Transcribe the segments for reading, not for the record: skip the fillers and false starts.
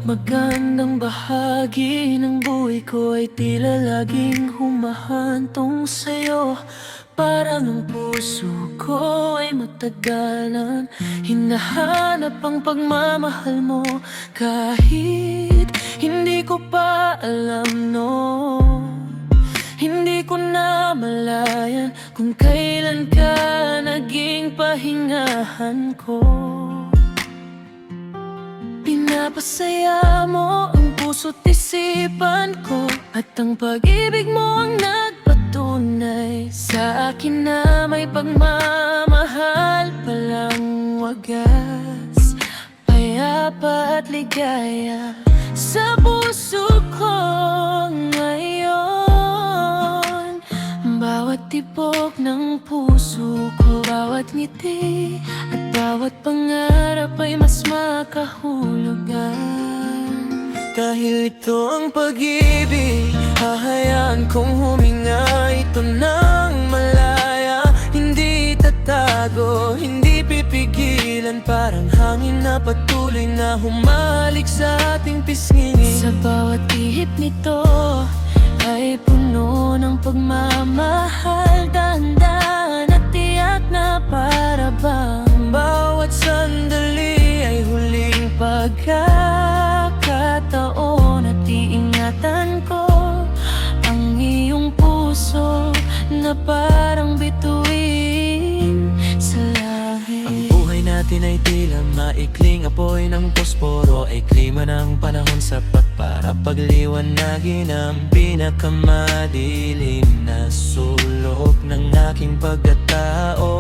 magandang bahagi ng buhay ko ay tila laging humahantong sa'yo. Parang ang puso ko ay matagalan hinahanap ang pagmamahal mo. Kahit hindi ko pa alam, no, hindi ko na malayan kung kailan ka naging pahingahan ko. Pinapasaya mo ang puso't isipan ko, at ang pag-ibig mo ang nagpatunay sa akin na may pagmamahal palang wagas, payapa at ligaya sa puso ko ngayon. Bawat tibok ng puso ko, bawat ngiti at bawat pangarap ay mas makahulugan. Dahil ito ang pag-ibig, hahayaan kong huminga ito ng malaya. Hindi tatago, hindi pipigilan, parang hangin na patuloy na humalik sa ating pisngi. Sa bawat ihip nito ay puno ng pagmamahal, dahan-dahan at tiyak na para bang bawat sandali ay huling pagkakataon, at iingatan ko ang iyong puso na parang bituin sa langit. Ang buhay natin ay tila maikling apoy ng posporo, ay klima ng panahon sapat para pagliwanagin ang pinakamadilim na sulok ng aking pagkatao.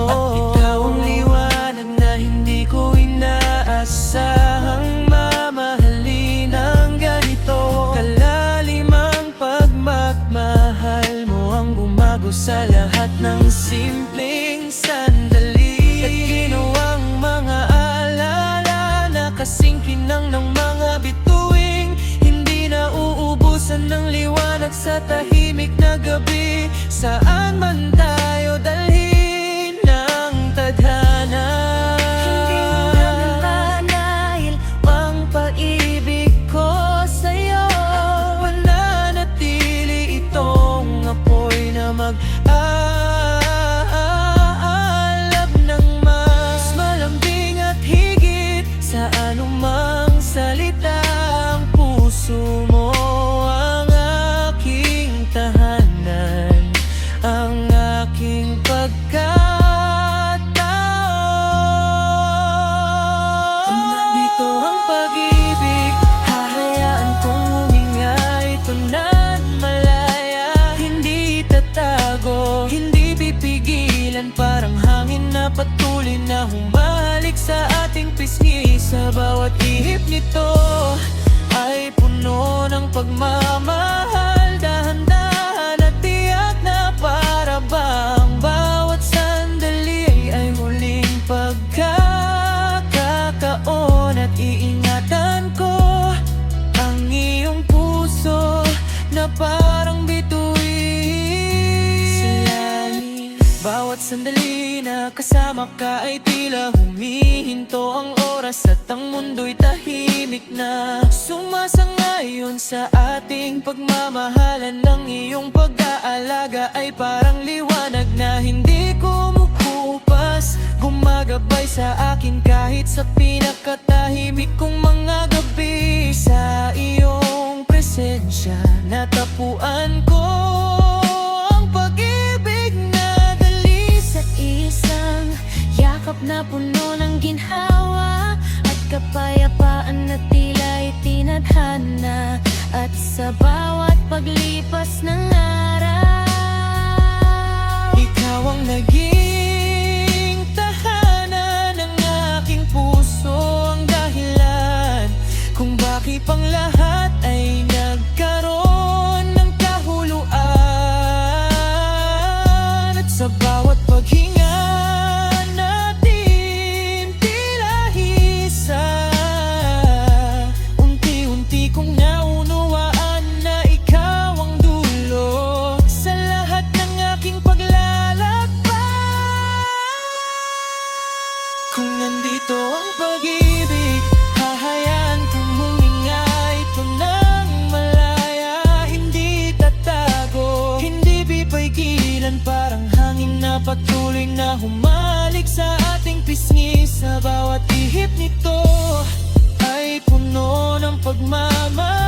At ikaw ang liwanag na hindi ko inaasahang mamahalin ng ganito. Kalalim ang pagmamahal mo ang bumago sa lahat ng simpleng sandali, at ginawang mga alala na kasing kinang ng mga bituing hindi na uubusan ng liwanag sa tahimik na gabi. Saan man tayo dalhin ng tadhana, hindi mo namin manahil ang pag-ibig ko sa'yo. Mananatili itong apoy na mag-aalab ng mas malambing at higit sa anumang salita. Ang puso mo ang aking tahanan, ang aking pagkatao. Kung nandito ang pag-ibig, hahayaan kong huminga ito ng malaya. Hindi tatago, hindi pipigilan, parang hangin na patuloy na humalik sa ating pisngi. Sa bawat ihip nito ay puno ng pagmamahal, dahan-dahan at tiyak na para bang bawat sandali ay huling pagkakataon, at iingatan ko ang iyong puso na parang bituin sa langit. Bawat sandali na kasama ka ay tila humihinto ang oras, at ang mundo'y tahimik na sumasangayon sa ating pagmamahalan. Ng iyong pag-aalaga ay parang liwanag na hindi kumukupas, gumagabay sa akin kahit sa pinakatahimik kong mga gabi. Sa iyong presensya natapuan ko ang pag-ibig na dali sa isang yakap na puno ng ginhawa at kapayapaan na tila itinadhana. At sa bawat paglipas ng araw, ikaw ang naging tahanan ng aking puso, ang dahilan kung bakit pang lahat ay nagkaroon ng kahuluan. At sa bawat paghinga natin tila hisa, unti-unti kong naunawaan na ikaw ang dulo sa lahat ng aking paglalakbay. Kung nandito ang pag-ibig, hahayaan patuloy na humalik sa ating pisngi. Sa bawat ihip nito ay puno ng pagmamahal.